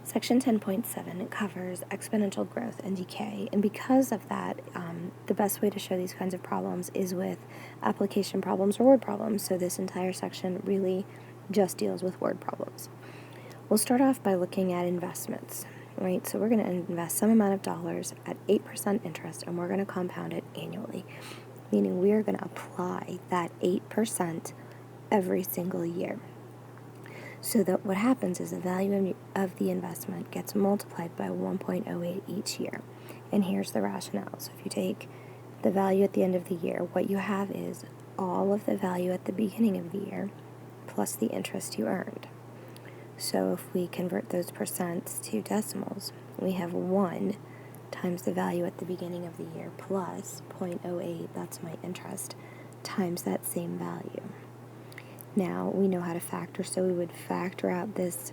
Section 10.7 covers exponential growth and decay, and because of that, the best way to show these kinds of problems is with application problems or word problems, so this entire section really just deals with word problems. We'll start off by looking at investments, right? So we're going to invest some amount of dollars at 8% interest, and we're going to compound it annually, meaning we are going to apply that 8% every single year. So that what happens is the value of the investment gets multiplied by 1.08 each year. And here's the rationale. So if you take the value at the end of the year, what you have is all of the value at the beginning of the year plus the interest you earned. So if we convert those percents to decimals, we have 1 times the value at the beginning of the year plus 0.08, that's my interest, times that same value. Now we know how to factor, so we would factor out this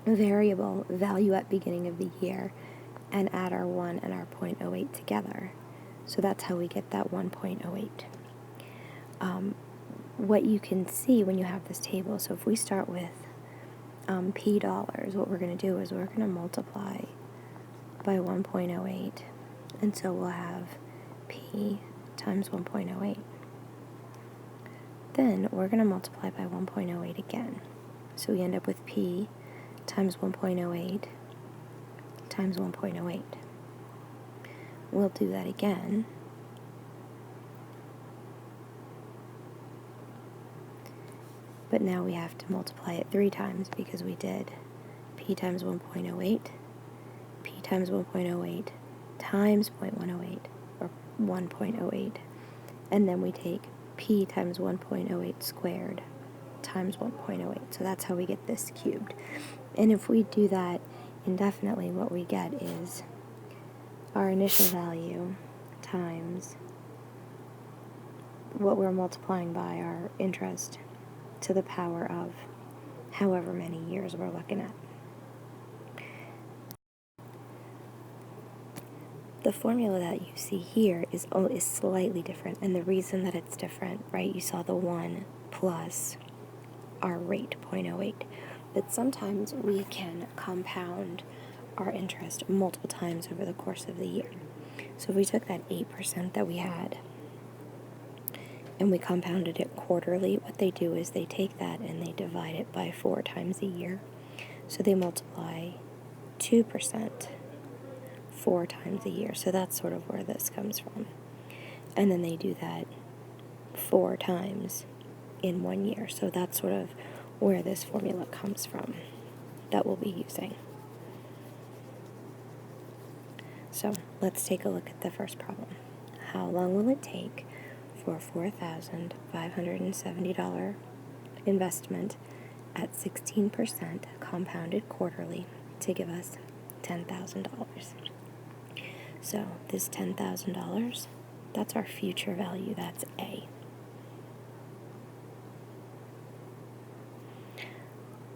variable value at beginning of the year and add our 1 and our 0.08 together. So that's how we get that 1.08. What you can see when you have this table, so if we start with P dollars, what we're going to do is we're going to multiply by 1.08, and so we'll have P times 1.08. Then we're going to multiply by 1.08 again. So we end up with P times 1.08 times 1.08. We'll do that again. But now we have to multiply it 3 times because we did P times 1.08, P times 1.08 times 0.108, or 1.08, and then we take P times 1.08 squared times 1.08. So that's how we get this cubed. And if we do that indefinitely, what we get is our initial value times what we're multiplying by, our interest, to the power of however many years we're looking at. The formula that you see here is slightly different, and the reason that it's different, right, you saw the 1 plus our rate, 0.08, but sometimes we can compound our interest multiple times over the course of the year. So if we took that 8% that we had and we compounded it quarterly, what they do is they take that and they divide it by 4 times a year. So they multiply 2% 4 times a year. So that's sort of where this comes from. And then they do that 4 times in 1 year. So that's sort of where this formula comes from that we'll be using. So let's take a look at the first problem. How long will it take for a $4,570 investment at 16% compounded quarterly to give us $10,000? So this $10,000, that's our future value, that's A.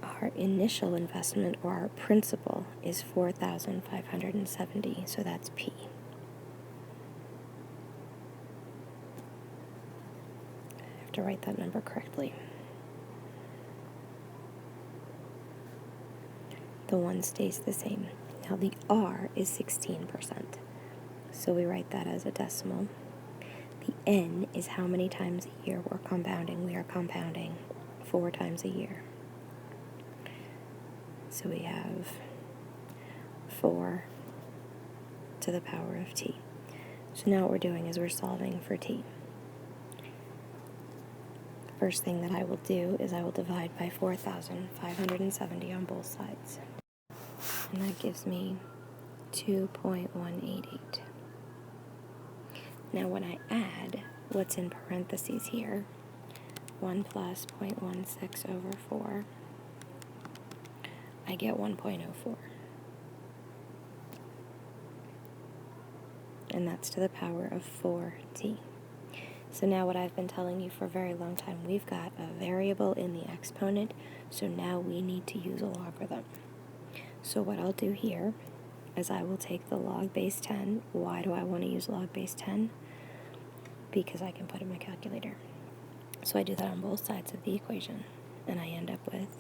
Our initial investment, or our principal, is $4,570, so that's P. I have to write that number correctly. The 1 stays the same. Now the R is 16%, so we write that as a decimal. The N is how many times a year we're compounding. We are compounding 4 times a year. So we have 4 to the power of t. So now what we're doing is we're solving for t. First thing that I will do is I will divide by 4,570 on both sides. And that gives me 2.188. Now when I add what's in parentheses here, 1 plus 0.16 over 4, I get 1.04. And that's to the power of 4t. So now what I've been telling you for a very long time, we've got a variable in the exponent, so now we need to use a logarithm. So what I'll do here is I will take the log base 10. Why do I want to use log base 10? Because I can put in my calculator. So I do that on both sides of the equation, and I end up with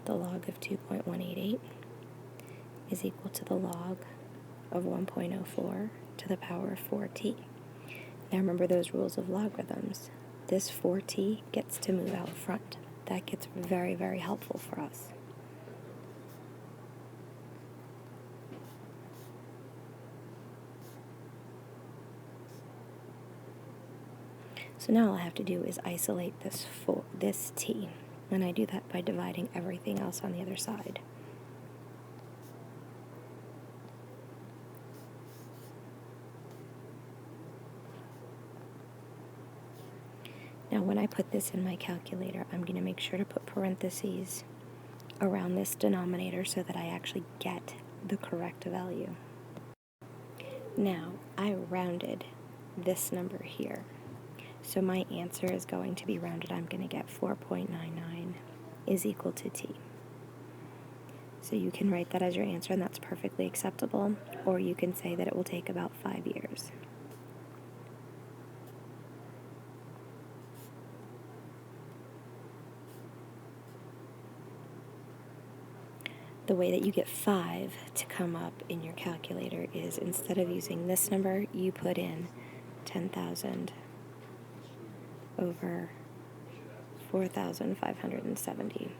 the log of 2.188 is equal to the log of 1.04 to the power of 4t. Now remember those rules of logarithms. This 4t gets to move out front. That gets very, very helpful for us. So now all I have to do is isolate this t, and I do that by dividing everything else on the other side. Now when I put this in my calculator, I'm going to make sure to put parentheses around this denominator so that I actually get the correct value. Now, I rounded this number here. So my answer is going to be rounded. I'm going to get 4.99 is equal to t. So you can write that as your answer, and that's perfectly acceptable. Or you can say that it will take about 5 years. The way that you get 5 to come up in your calculator is, instead of using this number, you put in 10,000 over 4,570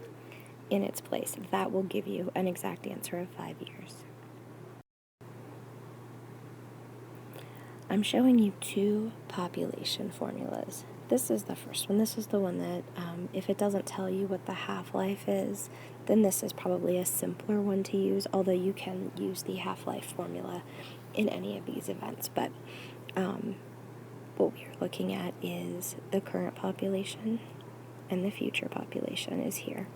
in its place. That will give you an exact answer of 5 years. I'm showing you two population formulas. This is the first one. This is the one that, if it doesn't tell you what the half-life is, then this is probably a simpler one to use, although you can use the half-life formula in any of these events. But what we're looking at is the current population, and the future population is here.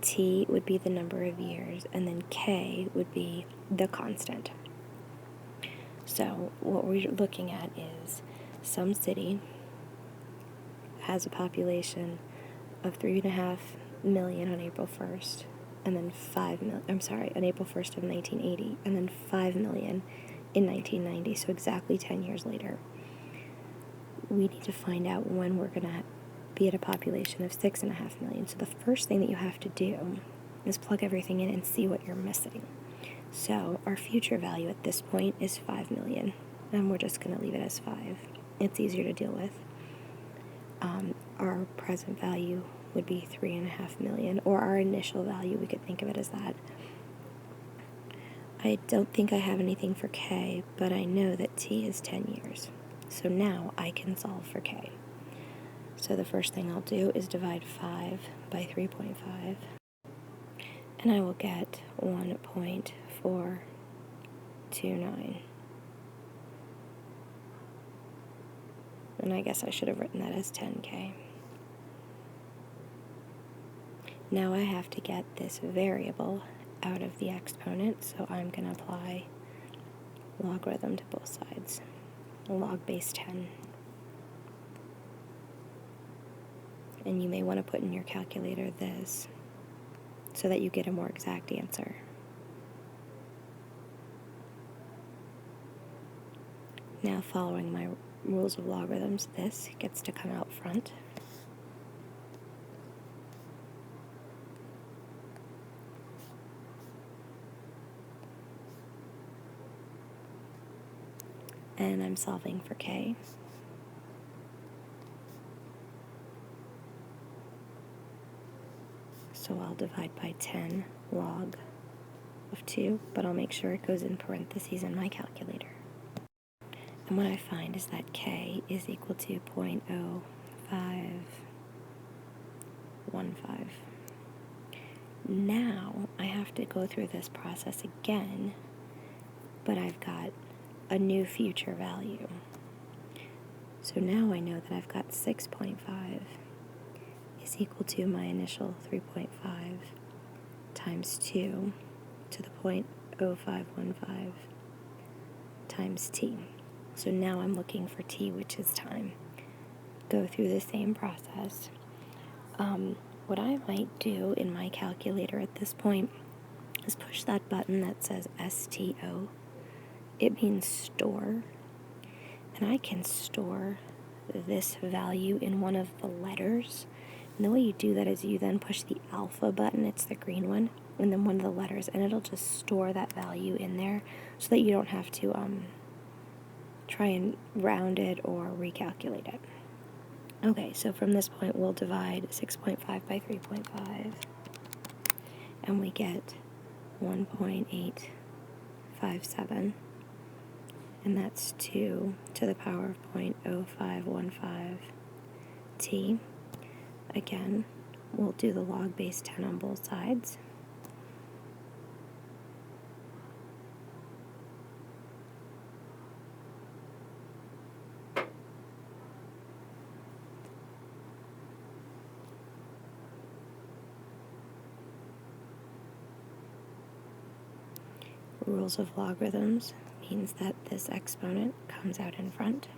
T would be the number of years, and then K would be the constant. So what we're looking at is some city has a population of 3.5 million on April 1st, and then on April 1st of 1980, and then 5 million in 1990, so exactly 10 years later. We need to find out when we're going to be at a population of 6.5 million. So the first thing that you have to do is plug everything in and see what you're missing. So our future value at this point is 5 million, and we're just going to leave it as 5. It's easier to deal with. Our present value would be 3.5 million, or our initial value, we could think of it as that. I don't think I have anything for K, but I know that T is 10 years. So now I can solve for K. So the first thing I'll do is divide 5 by 3.5, and I will get 1.429. And I guess I should have written that as 10K. Now I have to get this variable out of the exponent, so I'm going to apply logarithm to both sides. Log base 10. And you may want to put in your calculator this so that you get a more exact answer. Now, following my rules of logarithms, this gets to come out front. And I'm solving for K. So I'll divide by 10 log of 2, but I'll make sure it goes in parentheses in my calculator. And what I find is that K is equal to 0.0515. Now I have to go through this process again, but I've got a new future value. So now I know that I've got 6.5 is equal to my initial 3.5 times 2 to the 0.0515 times t. So now I'm looking for t, which is time. Go through the same process. What I might do in my calculator at this point is push that button that says STO. It means store, and I can store this value in one of the letters. And the way you do that is you then push the alpha button, it's the green one, and then one of the letters, and it'll just store that value in there so that you don't have to try and round it or recalculate it. Okay, so from this point we'll divide 6.5 by 3.5, and we get 1.857, and that's 2 to the power of 0.0515 t. Again, we'll do the log base 10 on both sides. Rules of logarithms means that this exponent comes out in front.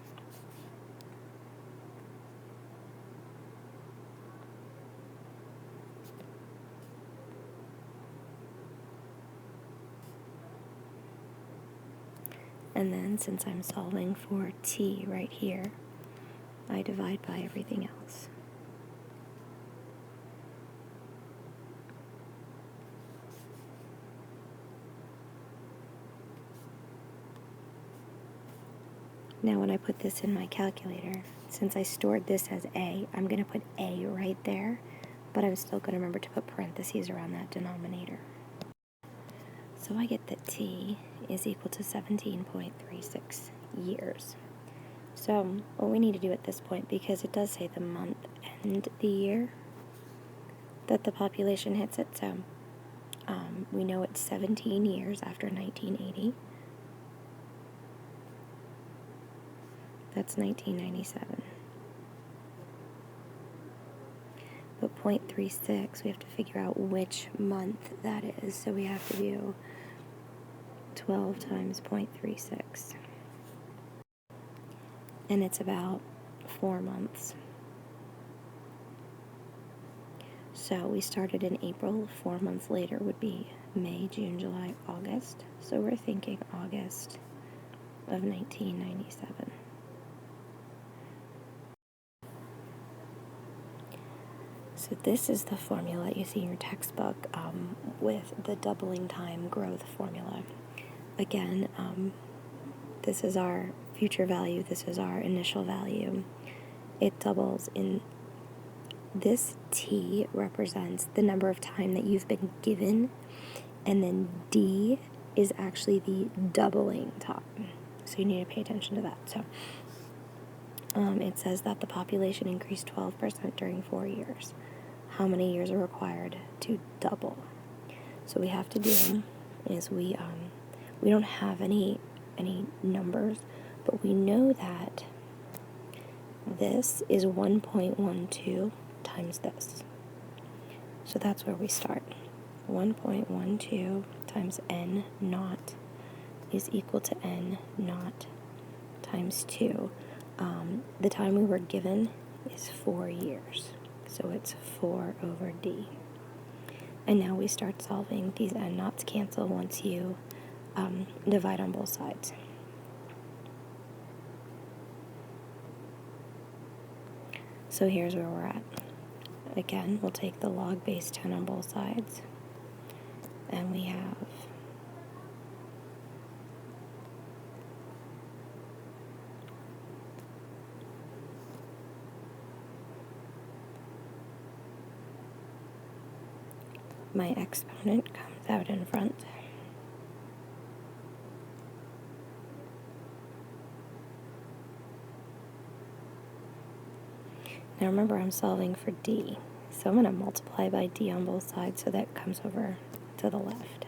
And then, since I'm solving for t right here, I divide by everything else. Now when I put this in my calculator, since I stored this as a, I'm going to put a right there, but I'm still going to remember to put parentheses around that denominator. So I get that t is equal to 17.36 years. So what we need to do at this point, because it does say the month and the year that the population hits it, so we know it's 17 years after 1980. That's 1997. But 0.36, we have to figure out which month that is. So we have to do 12 times 0.36. And it's about 4 months. So we started in April. 4 months later would be May, June, July, August. So we're thinking August of 1997. So this is the formula you see in your textbook with the doubling time growth formula. Again, this is our future value, this is our initial value. It doubles in this t represents the number of time that you've been given, and then d is actually the doubling time. So you need to pay attention to that. So it says that the population increased 12% during 4 years. How many years are required to double? So what we have to do is we don't have any numbers, but we know that this is 1.12 times this. So that's where we start. 1.12 times n naught is equal to n naught times 2. The time we were given is 4 years. So it's 4 over d. And now we start solving. These n naughts cancel once you divide on both sides. So here's where we're at. Again, we'll take the log base 10 on both sides. And we have my exponent comes out in front. Now remember, I'm solving for d, so I'm going to multiply by d on both sides so that comes over to the left.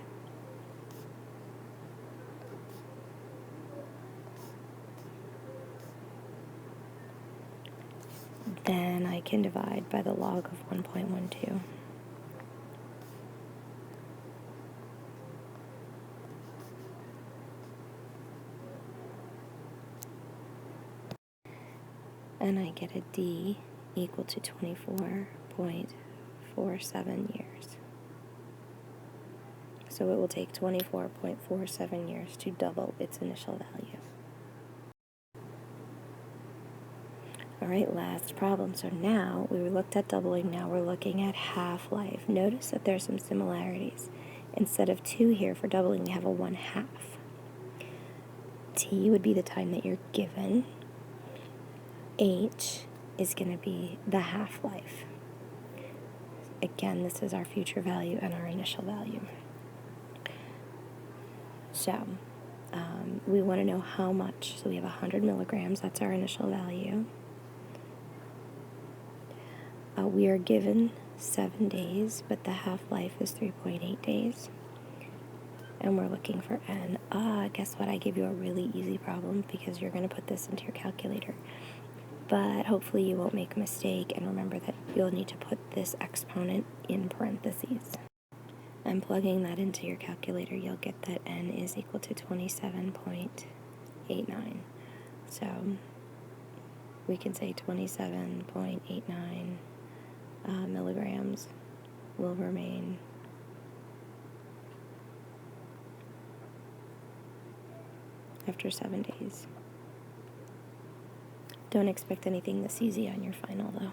Then I can divide by the log of 1.12. And I get a d equal to 24.47 years. So it will take 24.47 years to double its initial value. All right, last problem. So now we looked at doubling, now we're looking at half-life. Notice that there's some similarities. Instead of 2 here for doubling, we have a 1/2. T would be the time that you're given. H is going to be the half-life. Again, this is our future value and our initial value. So we want to know how much. So we have 100 milligrams. That's our initial value. We are given 7 days, but the half-life is 3.8 days. And we're looking for N. Guess what? I gave you a really easy problem because you're going to put this into your calculator. But hopefully you won't make a mistake, and remember that you'll need to put this exponent in parentheses. And plugging that into your calculator, you'll get that N is equal to 27.89. So we can say 27.89 milligrams will remain after 7 days. Don't expect anything this easy on your final, though.